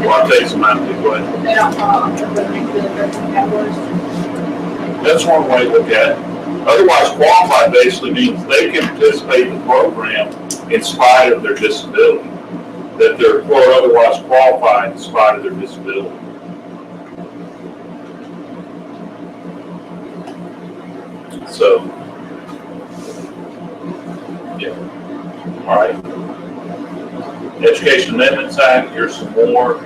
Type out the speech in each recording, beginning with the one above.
Well, I'll take some out of the way. They don't fall under the categories. That's one way to look at it. Otherwise qualified basically means they can participate in the program in spite of their disability. That they're quote otherwise qualified in spite of their disability. So, yeah. All right. Education Amendments Act, here's some more.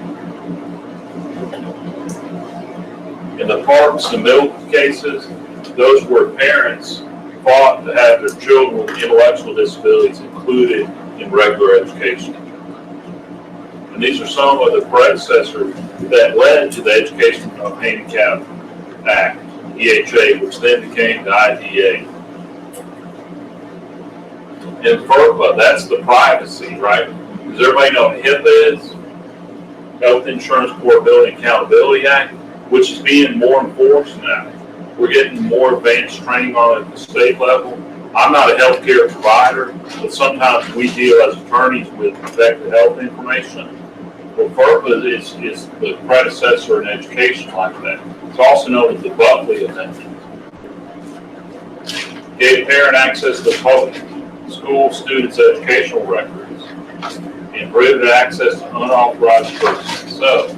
In the parks and middle cases, those where parents fought to have their children with intellectual disabilities included in regular education. And these are some of the predecessors that led to the Education of Handicap Act, EHA, which then became the IDA. And FERPA, that's the privacy, right? Does everybody know what HIPAA is? Health Insurance Portability and Accountability Act, which is being more enforced now. We're getting more advanced training on it at the state level. I'm not a healthcare provider, but sometimes we deal as attorneys with protected health information. Well, FERPA is the predecessor in education like that. It's also known as the Buckley Amendment. Gave parent access to public school students' educational records and prohibited access to unauthorized persons. So,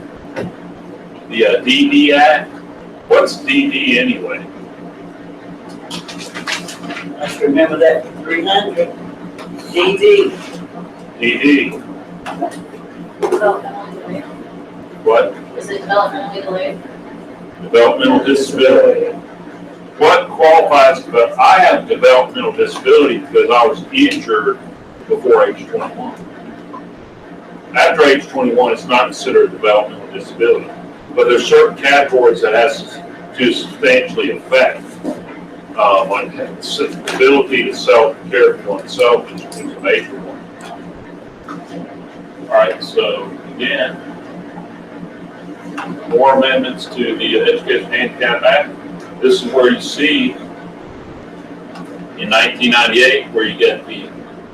the DD Act, what's DD anyway? Let's remember that 300. DD. DD. Developmental delay. What? Is it developmentally delayed? Developmental disability. What qualifies? But I have developmental disability because I was injured before age 21. After age 21, it's not considered a developmental disability. But there's certain categories that has to substantially affect like the ability to self-care for oneself, which is a major one. All right, so again, more amendments to the Education Handicap Act. This is where you see in 1998 where you get the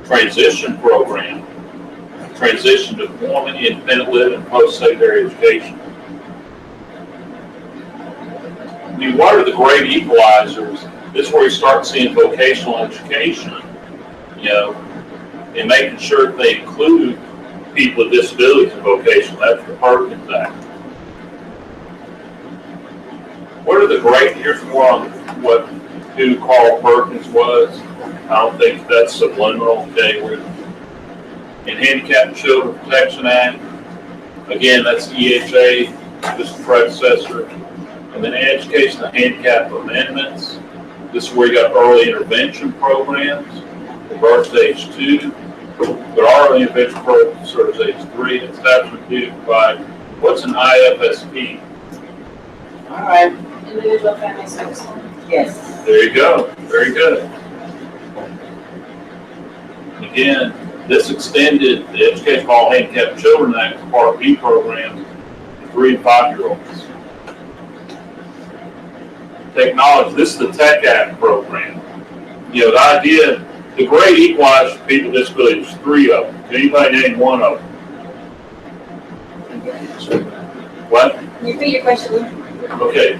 transition program, transition to employment, independent living, post-secondary education. I mean, what are the great equalizers? This is where you start seeing vocational education, you know, and making sure that they include people with disabilities in vocational. That's the Perkins Act. What are the great, here's more on who Carl Perkins was. I don't think that's subliminal, okay? In Handicapped Children Protection Act, again, that's EHA, this is the predecessor. And then Education of Handicap Amendments. This is where you got early intervention programs, the birth age 2. There are early intervention programs service age 3. It's establishment due to provide. What's an IFSP? All right. Individual Family Service Center. Yes. There you go. Very good. Again, this extended the Education of All Handicapped Children Act Part 2 programs to 3 and 5-year-olds. Technology, this is the Tech Act program. You know, the idea, the great equalizer for people with disabilities, there's 3 of them. Can anybody name one of them? What? Can you repeat your question? Okay.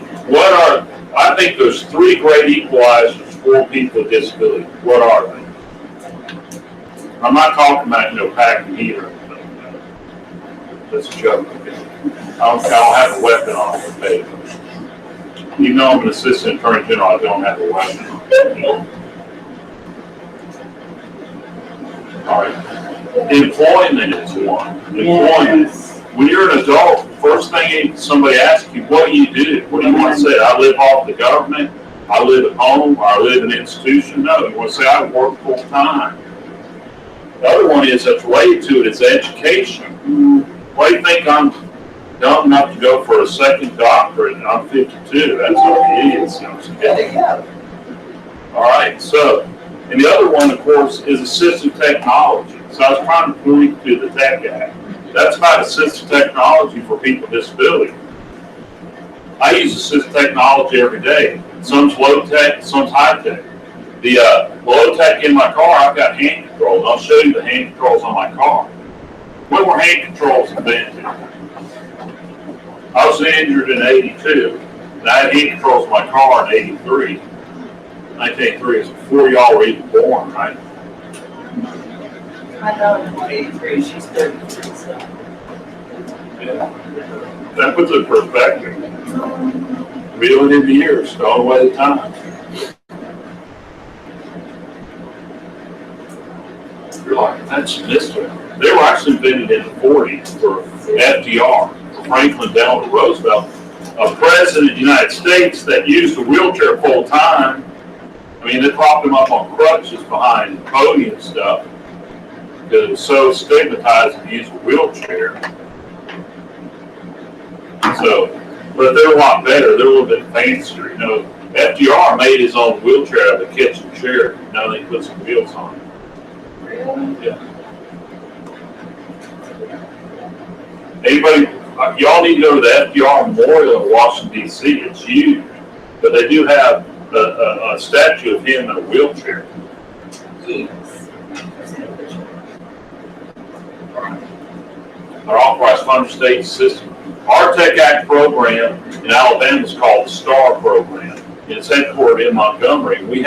I think there's 3 great equalizers for people with disabilities. What are they? I'm not talking about, packing heat or anything. That's a joke. Okay? I don't have a weapon on my face. Even though I'm an assistant attorney general, I don't have a weapon. All right. Employment is one. Employment. Yes. When you're an adult, first thing somebody asks you, what do you do? What do you want to say? I live off the government. I live at home. Or I live in an institution. No, you want to say I work full time. The other one is that's related to it. It's education. Why do you think I'm dumb enough to go for a second doctorate and I'm 52? That's what idiots. There you go. All right. So, and the other one, of course, is assistive technology. So I was trying to point to the Tech Act. That's about assistive technology for people with disabilities. I use assistive technology every day. Some's low tech, some's high tech. The low tech in my car, I've got hand controls. I'll show you the hand controls on my car. When were hand controls invented? I was injured in '82, and I had heat controls in my car in '83. 1983 is before y'all were even born, right? My daughter's 83, she's 33, so. Yeah. That puts it in perspective. Reeling in the years, gone away the time. You're like, that's mystery. They were actually invented in the 40s for FDR, Franklin Delano Roosevelt, a president of the United States that used a wheelchair full time. I mean, they propped him up on crutches behind the podium stuff because it was so stigmatized to use a wheelchair. So, but they're a lot better. They're a little bit fancier. You know, FDR made his own wheelchair out of the kitchen chair. Now they put some wheels on it. Really? Yeah. Anybody, y'all need to go to the FDR Memorial in Washington, D.C. It's huge. But they do have a statue of him in a wheelchair. Yes. Our authorized fund state system. Our Tech Act program in Alabama is called the STAR program. It's headquartered in Montgomery. They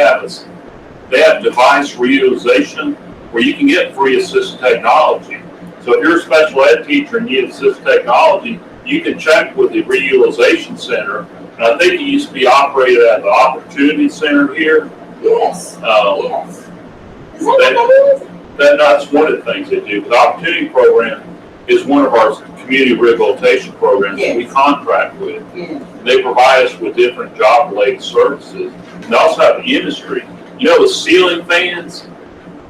have device reutilization where you can get free assistive technology. So if you're a special ed teacher and need assistive technology, you can check with the reutilization center. And I think it used to be operated at the Opportunity Center here. Yes. Yes. Is that what that is? That's one of the things they do. The Opportunity Program is one of our community rehabilitation programs that we contract with. Yeah. They provide us with different job-related services. And they also have the industry. You know the ceiling fans?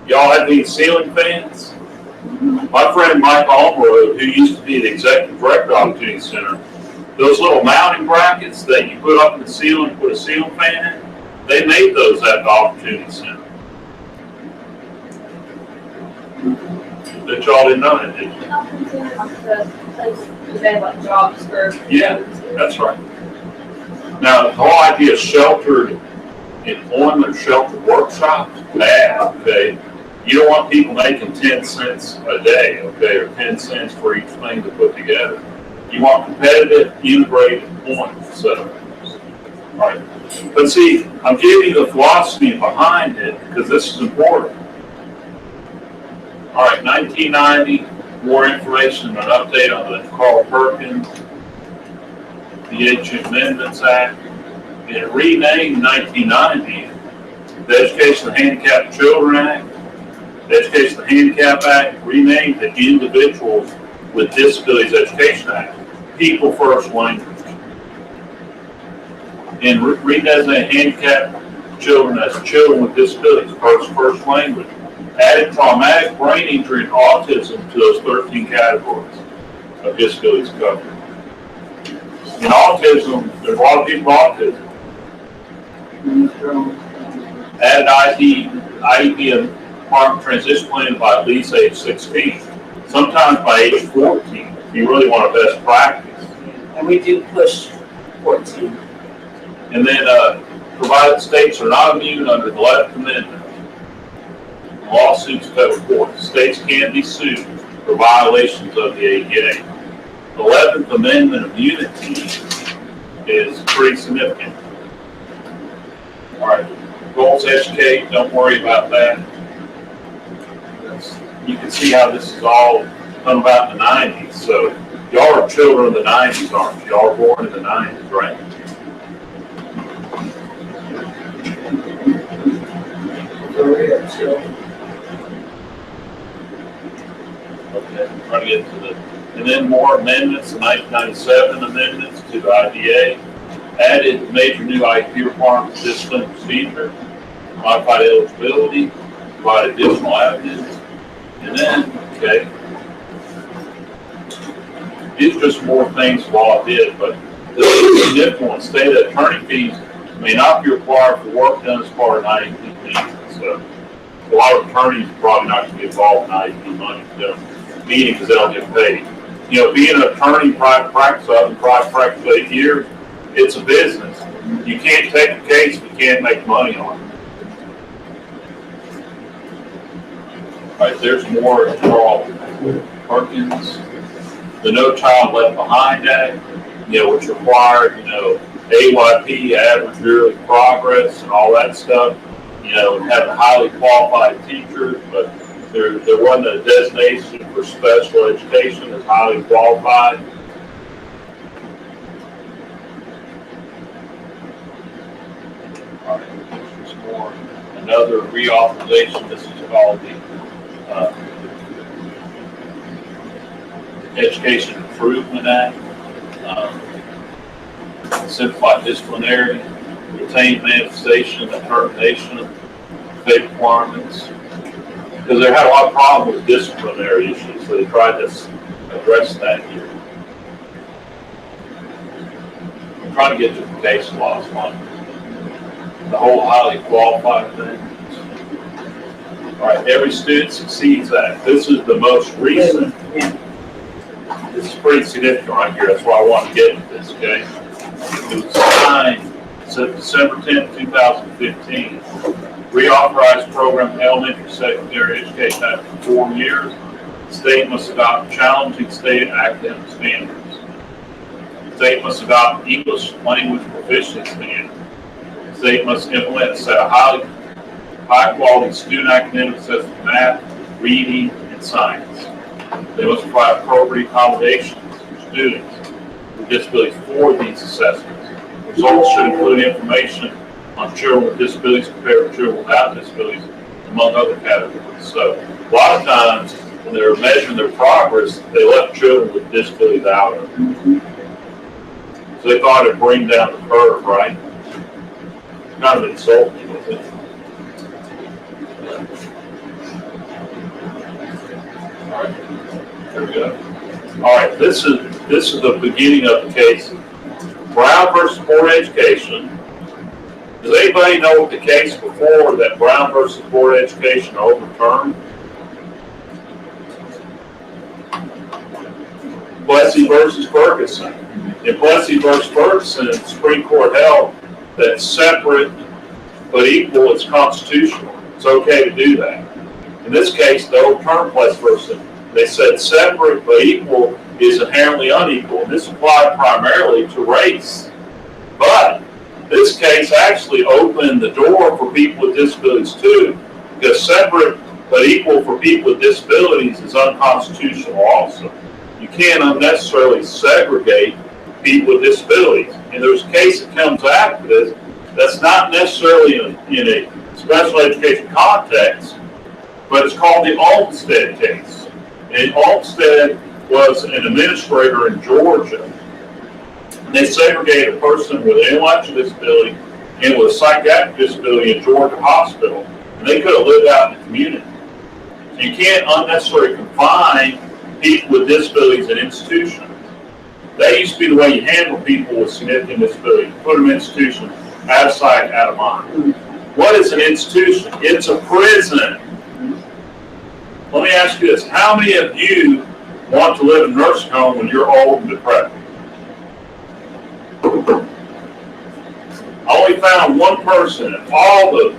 Y'all have these ceiling fans? My friend Mike Almerode, who used to be the executive director of Opportunity Center, those little mounting brackets that you put up in the ceiling, put a ceiling fan in, they made those at the Opportunity Center. That y'all didn't know that, did you? They have like jobs for. Yeah, that's right. Now, the whole idea of sheltered employment, sheltered workshops, bad, okay? You don't want people making 10 cents a day, okay, or 10 cents for each thing to put together. You want competitive, integrated employment, so, right. But see, I'm giving you the philosophy behind it because this is important. All right, 1990, more information, an update on the Carl Perkins, the H Amendments Act. It renamed 1990 the Education of Handicapped Children Act. The Education of Handicap Act renamed the Individuals with Disabilities Education Act. People First Language. And redesignate handicapped children as children with disabilities, first language. Added traumatic brain injury and autism to those 13 categories of disabilities covered. In autism, there's a lot of people with autism. Added IEP and transition plan by at least age 16, sometimes by age 14, if you really want a best practice. And we do push 14. And then provided states are not immune under the 11th Amendment. Lawsuits federal court. States can be sued for violations of the ADA. The 11th Amendment immunity is pretty significant. All right, goals educate, don't worry about that. You can see how this is all come about in the 90s. So y'all are children of the 90s, aren't you? Y'all were born in the 90s, right? Okay, trying to get to the, and then more amendments, the 1997 amendments to the IDA, added major new IEP requirements, discipline and procedure, modified eligibility, provide additional avenues, and then, okay, these are just more things the law did, but the significant one, state that attorney fees may not be required for work done as part of an IEP meeting. So a lot of attorneys are probably not going to be involved in IEP money meeting because they don't get paid. You know, being an attorney in private practice, I've been private practice for 8 years, it's a business. You can't take a case if you can't make money on it. All right, there's more of Carl Perkins. The No Child Left Behind Act. which required, AYP, average yearly progress, and all that stuff, and having highly qualified teachers, but there wasn't a designation for special education as highly qualified. All right, this is more another reauthorization. This is called the Education Improvement Act. Simplified disciplinary, retained manifestation, and termination of pay requirements. Because they had a lot of problems with disciplinary issues, so they tried to address that here. I'm trying to get to the case laws on the whole highly qualified thing. All right, every student succeeds act. This is the most recent. This is pretty significant right here. That's why I want to get into this, okay? It was signed December 10th, 2015. Reauthorized program elementary secondary education after 4 years. The state must adopt challenging state academic standards. The state must adopt English language proficiency standards. The state must implement a set of high quality student academic assessments in math, reading, and science. They must provide appropriate accommodations for students with disabilities for these assessments. Results should include information on children with disabilities compared to children without disabilities, among other categories. So a lot of times when they're measuring their progress, they left children with disabilities out of it. So they thought it'd bring down the curve, right? Kind of insulting, isn't it? All right, there we go. All right, this is the beginning of the case. Brown versus Board of Education. Does anybody know what the case before that Brown versus Board of Education overturned? Plessy versus Ferguson. In Plessy versus Ferguson, the Supreme Court held that separate but equal is constitutional. It's okay to do that. In this case, they overturned Plessy versus. They said separate but equal is inherently unequal. And this applied primarily to race. But this case actually opened the door for people with disabilities too, because separate but equal for people with disabilities is unconstitutional also. You can't unnecessarily segregate people with disabilities. And there's a case that comes after this that's not necessarily in a special education context, but it's called the Olmstead case. And Olmstead was an administrator in Georgia. They segregated a person with an intellectual disability and with a psychiatric disability in Georgia hospital, and they could have lived out in the community. So you can't unnecessarily confine people with disabilities in institutions. That used to be the way you handle people with significant disabilities. Put them in institutions, out of sight, out of mind. What is an institution? It's a prison. Let me ask you this. How many of you want to live in a nursing home when you're old and decrepit? I only found one person in all the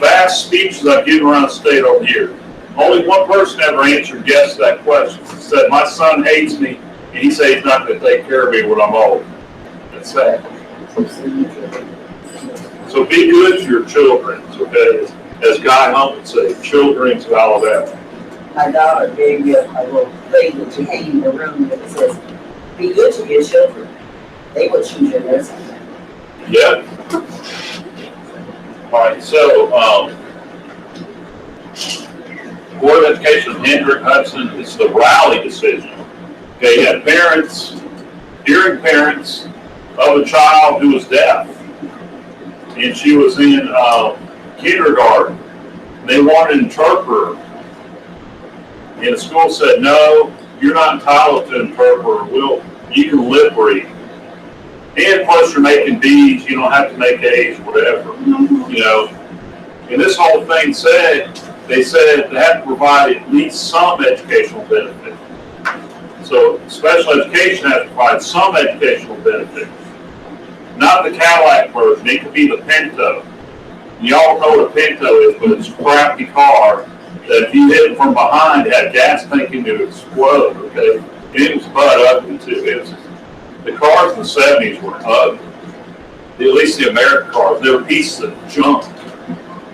vast speeches I've given around the state over the years. Only one person ever answered yes to that question. He said, my son hates me, and he said he's not going to take care of me when I'm old. That's sad. So be good to your children, okay? As Guy Hunt would say, children's of Alabama. My daughter gave me a little thing that you hang in the room that says, be good to your children. They will choose your nursing home. Yeah. All right, so Board of Education, Hendrick, Hudson, this is the Rowley decision. Okay, you had hearing parents of a child who was deaf. And she was in kindergarten. They wanted an interpreter. And the school said, no, you're not entitled to an interpreter. You can lip read. And plus you're making D's, you don't have to make A's, whatever. And this whole thing they said they have to provide at least some educational benefit. So special education has to provide some educational benefit. Not the Cadillac version, it could be the Pinto. Y'all know what a Pinto is, but it's a crappy car that if you hit it from behind, it had gas tank to explode, okay? And it was butt ugly too. The cars in the 70s were ugly. At least the American cars, they were pieces of junk.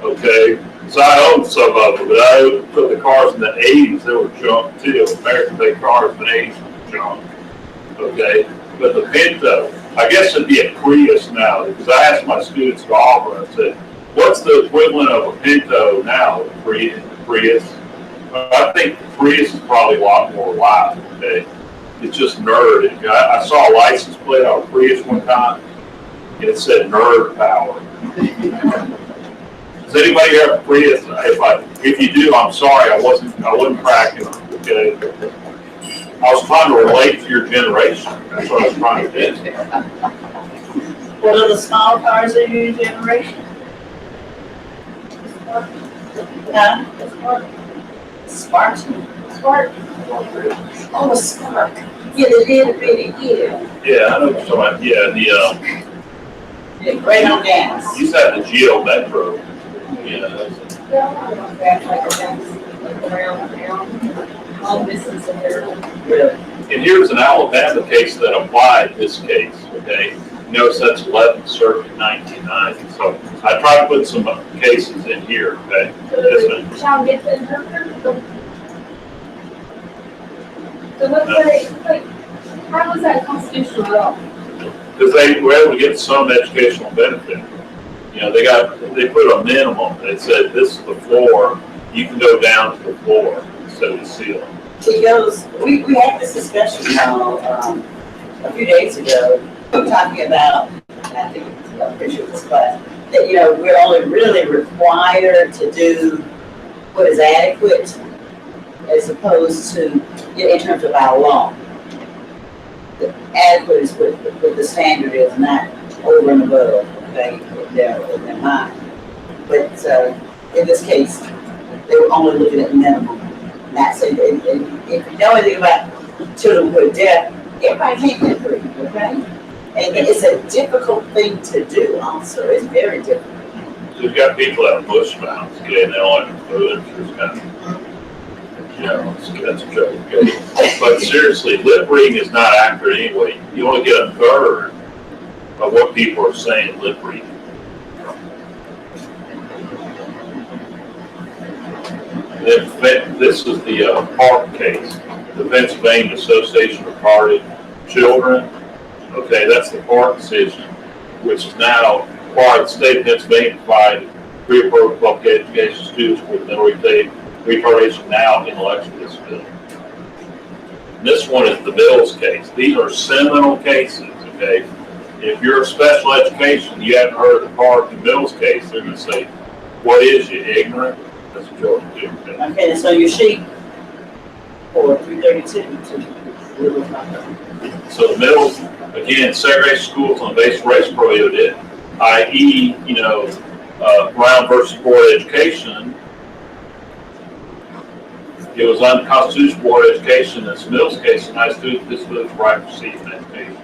Okay, so I owned some of them, but I owned the cars in the 80s. They were junk too. American-made cars in the 80s were junk. Okay, but the Pinto, I guess it'd be a Prius now, because I asked my students at Auburn, I said, what's the equivalent of a Pinto now, Prius? I think the Prius is probably a lot more alive, okay? It's just nerd. I saw a license plate on a Prius one time, and it said nerd power. Does anybody have a Prius? If you do, I'm sorry, I wasn't cracking them, okay? I was trying to relate to your generation. That's what I was trying to do. What are the small cars in your generation? Huh? Spark. Spark. Oh, a spark. Yeah, the little bitty, yeah. Yeah, I know what you're talking about. Yeah, Yeah, great on gas. you used to have the Geo Metro. Yeah. And here's an Alabama case that applied this case, okay? Notice that's 11th Circuit, 1990. So I tried to put some cases in here, okay? Child gets in her. So let's say, how is that constitutional at all? Because they were able to get some educational benefit. You know, they put a minimum. They said, this is the floor. You can go down to the floor instead of the ceiling. It goes, we had this discussion, a few days ago, talking about, I think I'm pretty sure this class, that, we're only really required to do what is adequate as opposed to, in terms of our law. The adequate is what the standard is, not over and above, okay, in mind. But in this case, they were only looking at minimum. Not saying, and if you know anything about children who are deaf, everybody can't get free, okay? And it's a difficult thing to do also. It's very difficult. So you've got people that are bush mounts, okay, and they don't like the food. It's kind of, that's a joke, okay? But seriously, lip reading is not accurate anyway. You only get a third of what people are saying lip reading. This is the Park case, the Pennsylvania Association of Retarded Children. Okay, that's the Park decision, which is now required the state of Pennsylvania to provide pre-appropriate public education students with mental retardation now intellectual disability. And this one is the Mills case. These are seminal cases, okay? If you're a special education, you haven't heard of the Park and Mills case, they're going to say, what is you, ignorant? That's what you're going to do. Okay? Okay, and so your sheet for 332. So the Mills, again, segregation schools on the basis of race prohibited, i.e., Brown versus Board of Education. It was unconstitutional Board of Education in this Mills case, and I students disabilities right to receive an education.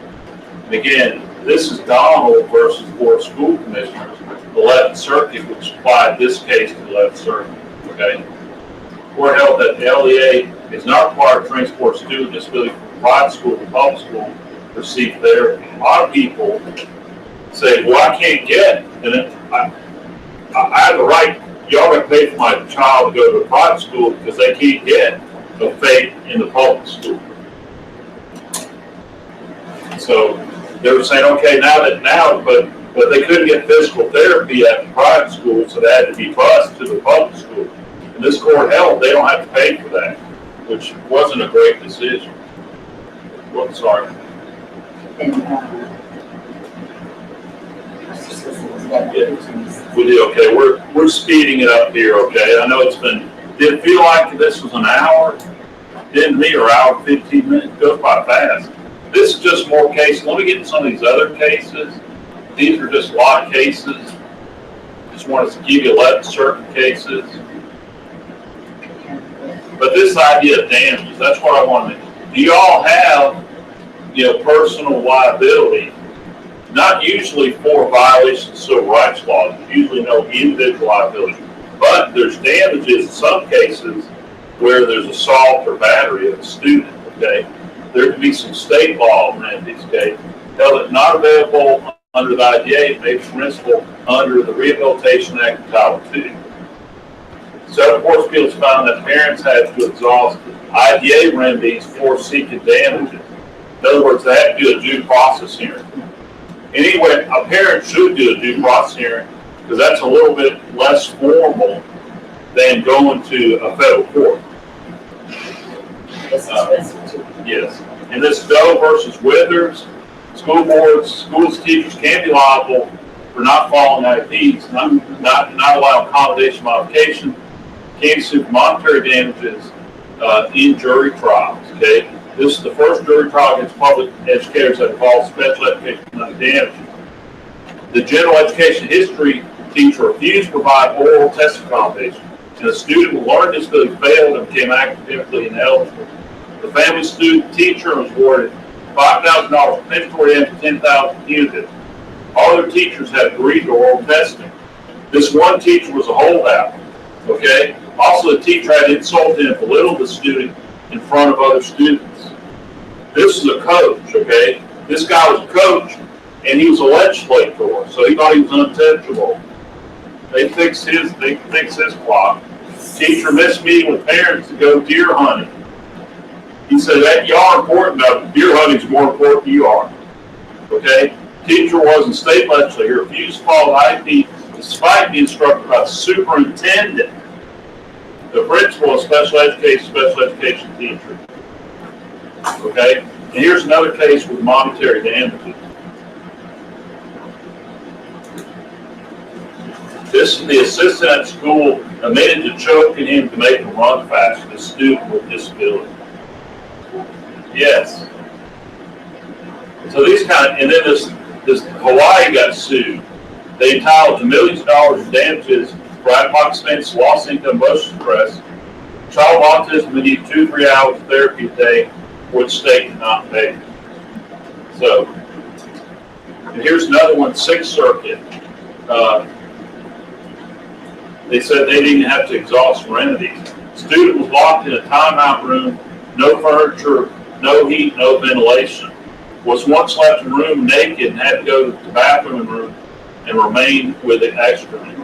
And again, this is Donald versus Board of School Commissioners, the 11th Circuit, which applied this case to the 11th Circuit. Okay. Court held that the LEA is not required to transport a student with disability from private school to public school to receive therapy. A lot of people say, well, I can't get, and I have the right, y'all going to pay for my child to go to a private school because they can't get a FAPE in the public school. So they were saying, okay, but they couldn't get physical therapy at the private school, so they had to be bused to the public school. And this court held they don't have to pay for that, which wasn't a great decision. Well, sorry. And, Yeah, we did okay. We're speeding it up here, okay? I know did it feel like this was an hour? Didn't me, or hour 15 minutes? It goes by fast. This is just more cases. Let me get into some of these other cases. These are just a lot of cases. Just wanted to give you 11 certain cases. But this idea of damages, that's what I wanted. Do y'all have, personal liability? Not usually for violations of civil rights laws. There's usually no individual liability. But there's damages in some cases where there's assault or battery of a student, okay? There can be some state law remedies, okay? held it not available under the IDA, may be permissible under the Rehabilitation Act of Title II. Several court appeals found that parents had to exhaust IDA remedies for seeking damages. In other words, they had to do a due process hearing. Anyway, a parent should do a due process hearing because that's a little bit less formal than going to a federal court. Yes. In this Doe versus Withers, school boards, schools, teachers can be liable for not following IEPs, not allowing accommodation modification, can sue for monetary damages in jury trials. Okay, this is the first jury trial against public educators that involves special education damages. The general education history teacher refused to provide oral test accommodation, and the student with learning disability failed and became academically ineligible. The family student teacher was awarded $5,000 compensatory and $10,000 punitive. All other teachers had agreed to oral testing. This one teacher was a holdout. Okay. Also, the teacher had insulted and belittled the student in front of other students. This is a coach. Okay. This guy was a coach, and he was a legislator, so he thought he was untouchable. They fixed his clock. Teacher missed meeting with parents to go deer hunting. He said that you are important, but deer hunting is more important than you are. Okay? Teacher was in state legislature. He refused to follow IEP despite being instructed by the superintendent, the principal of special education teacher. Okay? And here's another case with monetary damages. This is the assistant at school admitted to choking him to make him run faster, the student with disability. Yes. So these and then this Hawaii got sued. They entitled to millions of dollars in damages for out-of-pocket expenses, lost income, emotional stress. Child autism would need 2-3 hours of therapy a day, for the state did not pay. So, and here's another one, Sixth Circuit. They said they didn't have to exhaust remedies. Student was locked in a timeout room, no furniture, no heat, no ventilation. Was once left in the room naked and had to go to the bathroom room and remain with the excrement.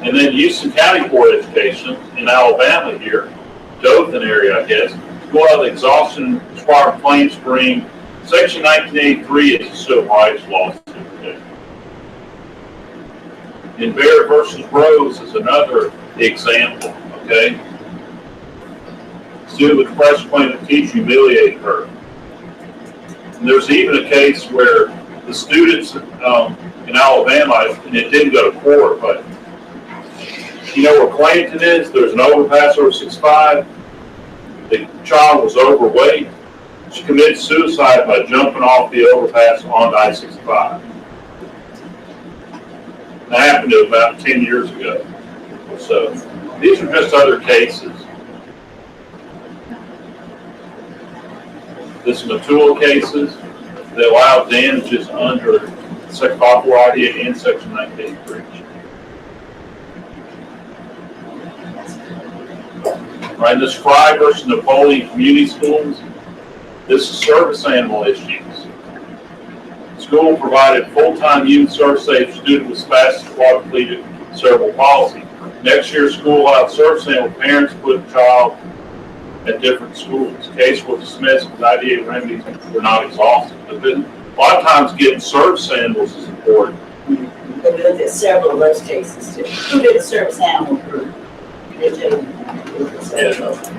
And then Houston County Board of Education in Alabama here, Dothan area, I guess, school out of exhaustion required claims to bring Section 1983 is a civil rights lawsuit. In Barrett versus Rose is another example, okay? Student with depression claimed the teacher humiliated her. And there's even a case where the students in Alabama, and it didn't go to court, but you know where Clayton is? There's an overpass over 65. The child was overweight. She committed suicide by jumping off the overpass onto I-65. That happened to about 10 years ago. So these are just other cases. This is Matula cases that allow damages under Section 504 IDA and Section 1983. Right, this Fry versus Napoleon Community Schools. This is service animal issues. School provided full-time youth service safe student with spastic quadriplegic cerebral palsy. Next year, school allowed service animal parents to put the child at different schools. Case was dismissed because IDA remedies were not exhausted. But then, a lot of times getting service animals is important. But we looked at several of those cases too. Who did the service animal group? Yeah.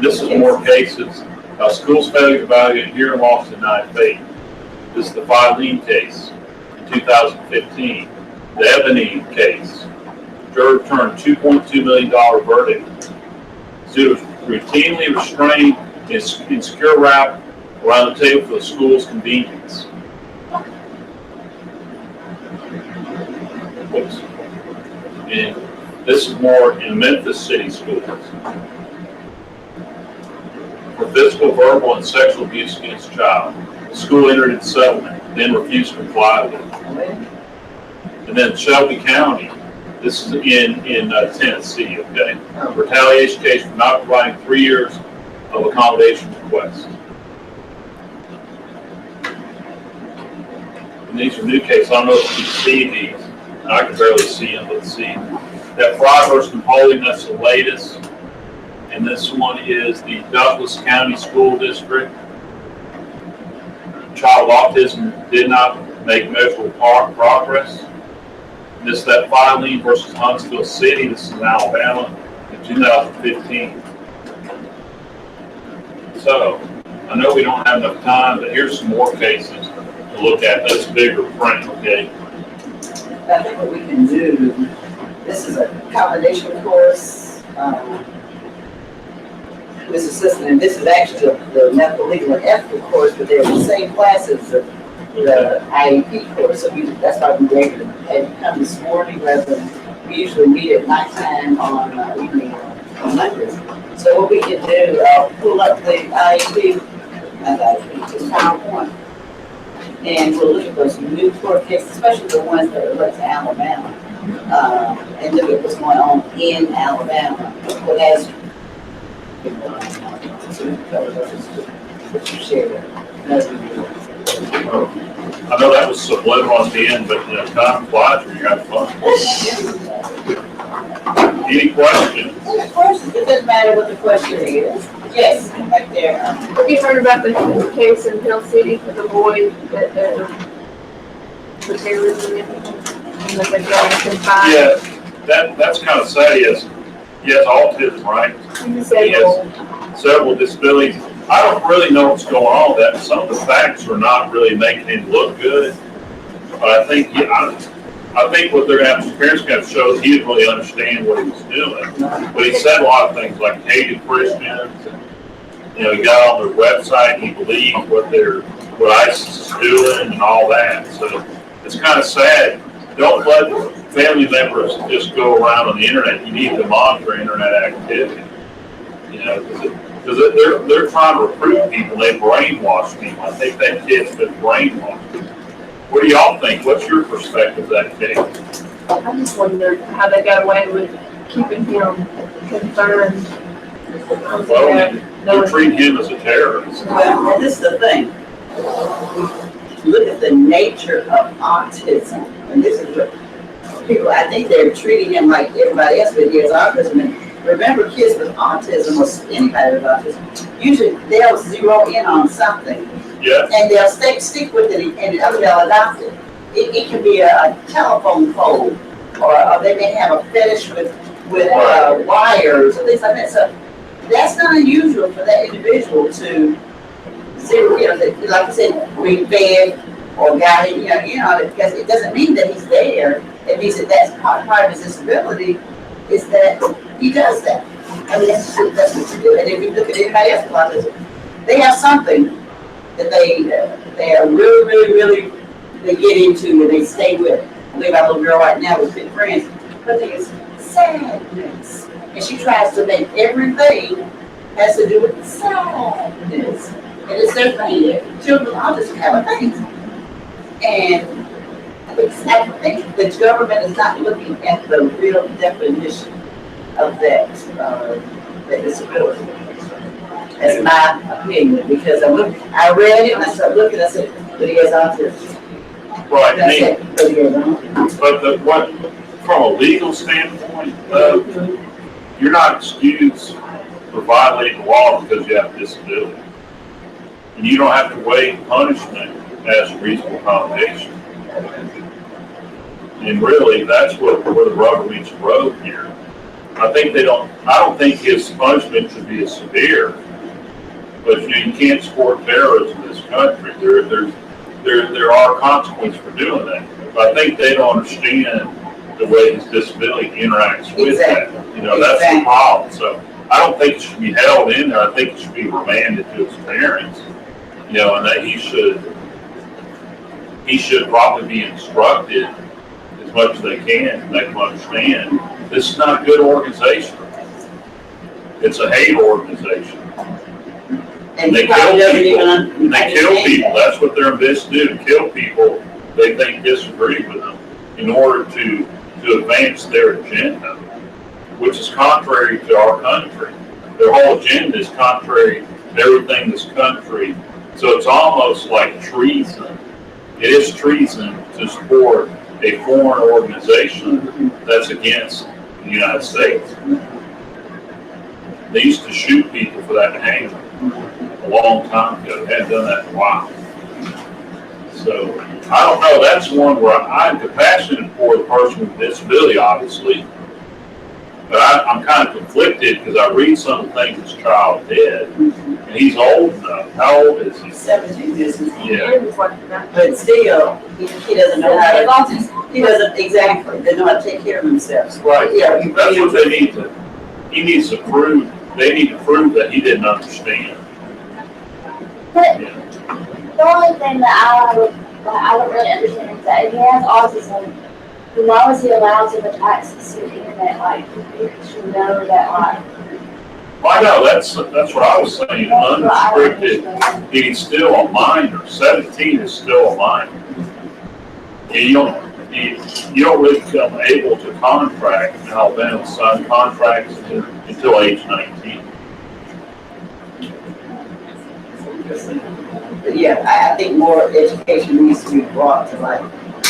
This is more cases. Schools failure to evaluate hearing loss and denied faith. This is the Filene case in 2015. The Ebony case. Jury returned $2.2 million verdict. Student was routinely restrained in secure wrap around the table for the school's convenience. Oops. And this is more in Memphis City schools. For physical, verbal, and sexual abuse against a child. The school entered its settlement, then refused to comply with it. And then Shelby County, this is in Tennessee, okay? Retaliation case for not providing 3 years of accommodation request. these are new cases, I don't know if you can see these, and I can barely see them, but see, that Fry versus Napoleon, that's the latest. And this one is the Douglas County School District. Child autism did not make measurable progress. This is that Filene versus Huntsville City, this is in Alabama in 2015. So, I know we don't have enough time, but here's some more cases to look at. That's bigger print, okay? I think what we can do, this is a combination course. This assistant, and this is actually the medical, legal, and ethical course, but they're the same class as the IEP course. So that's why we were able to have you come this morning rather than we usually meet at nighttime on evening on Mondays. So what we can do, pull up the IEP, it's PowerPoint, and we'll look at those new court cases, especially the ones that relate to Alabama, and look at what's going on in Alabama. But as I know that was subliminal at the end, but time flies when you're having fun. Any questions? It doesn't matter what the question is. Yes, right there. Have you heard about the case in Hill City for the boy that the terrorism and that they got confined? Yeah, that's kind of sad. He has autism, right? He has several disabilities. I don't really know what's going on with that. Some of the facts are not really making him look good. But I think what they're going to have, his parents going to have to show that he didn't really understand what he was doing. But he said a lot of things like hated Christians. And, he got on their website and he believed what ISIS is doing and all that. So it's kind of sad. Don't let family members just go around on the internet. You need to monitor internet activity. Because they're trying to recruit people. They brainwash people. I think that kid's been brainwashed. What do y'all think? What's your perspective of that case? I just wondered how they got away with keeping him confined. Well, they treat him as a terrorist. Well, and this is the thing. Look at the nature of autism. And this is what people, I think they're treating him like everybody else, but he has autism. And remember, kids with autism, or anybody with autism, usually they'll zero in on something. Yeah. And they'll stick with it, and they'll adopt it. It can be a telephone pole, or they may have a fetish with wires and things like that. So that's not unusual for that individual to zero, like I said, read bed or guide, because it doesn't mean that he's there. It means that that's part of his disability is that he does that. I mean, that's what you do. And if you look at anybody else with autism, they have something that they are really, they get into and they stay with. I think about a little girl right now with good friends. Her thing is sadness. And she tries to make everything has to do with sadness. And it's their thing. Children with autism have a thing. And I think the government is not looking at the real definition of that disability. That's my opinion, because I read it and I started looking, I said, but he has autism. Right. But from a legal standpoint, you're not excused for violating the law because you have a disability. And you don't have to weigh punishment as a reasonable accommodation. And really, that's where the rubber meets the road here. I don't think his punishment should be as severe. But you can't support terrorism in this country. There are consequences for doing that. But I think they don't understand the way his disability interacts with that. That's the problem. So I don't think it should be held in there. I think it should be remanded to his parents. And that he should probably be instructed as much as they can to make them understand this is not a good organization. It's a hate organization. And they kill people. That's what they're ambitious to do, to kill people they think disagree with them in order to advance their agenda, which is contrary to our country. Their whole agenda is contrary to everything in this country. So it's almost like treason it is treason to support a foreign organization that's against the United States. They used to shoot people for that to hang them a long time ago. They hadn't done that in a while. So, I don't know, that's one where I'm compassionate for the person with disability, obviously. But I'm kind of conflicted because I read some of the things this child did, and he's old enough. How old is he? 17 business. Yeah. But still, he doesn't know how to, he doesn't, exactly, they know how to take care of themselves. Right. Yeah, That's what they need to, they need to prove that he didn't understand. But Yeah. the only thing that I don't really understand is that if he has autism, then why was he allowed to have access to the internet? Like, you should know that, like. Well, I know, that's what I was saying, That's what I don't unrestricted. understand. He's still a minor. 17 is still a minor. And you don't really become able to contract in Alabama, sign contracts until age 19. But yeah, I think more education needs to be brought to light,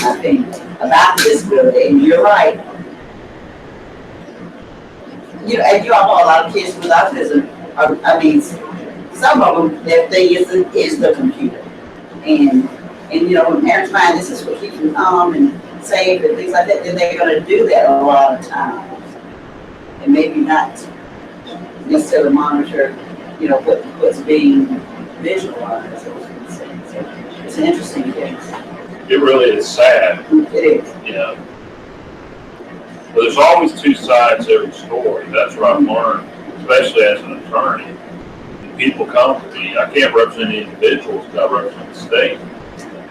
I think, about disability, and you're right. And you all know a lot of kids with autism, I mean, some of them, their thing is the computer. And when parents find this is what keeps them calm and safe and things like that, then they're gonna do that a lot of times. And maybe not necessarily monitor, what's being visualized. So it's an interesting case. It really is sad, It is. But there's always two sides to every story. That's what I've learned, especially as an attorney. And people come to me, I can't represent individuals, I represent the state.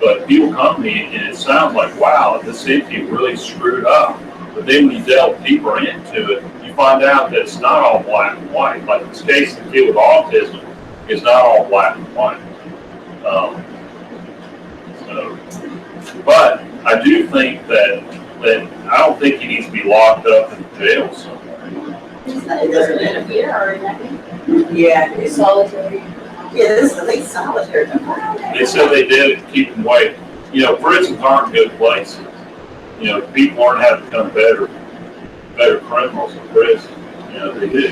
But people come to me and it sounds like, wow, this entity really screwed up. But then when you delve deeper into it, you find out that it's not all black and white. Like in this case, the kid with autism is not all black and white. But I do think that I don't think he needs to be locked up in jail somewhere. It doesn't interfere. Or nothing. Yeah, it's Solitary. this is like solitary. They said they did it to keep them away. Prisons aren't good places. People learn how to become better criminals in prison. They do.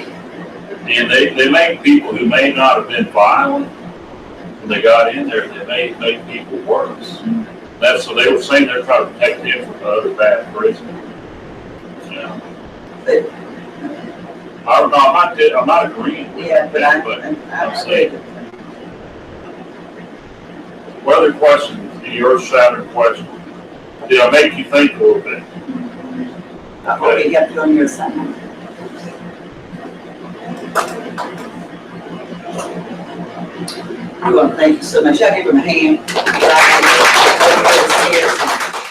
And they make people who may not have been violent when they got in there, they may make people worse. That's what they were saying. They're trying to protect him from other bad prisoners. I'm not agreeing with Yeah, but I'm saying. What other questions? Any earth-shattering questions? Did I make you think a little bit? I've already got you on your assignment. I want to thank you so much. I'll give him a hand.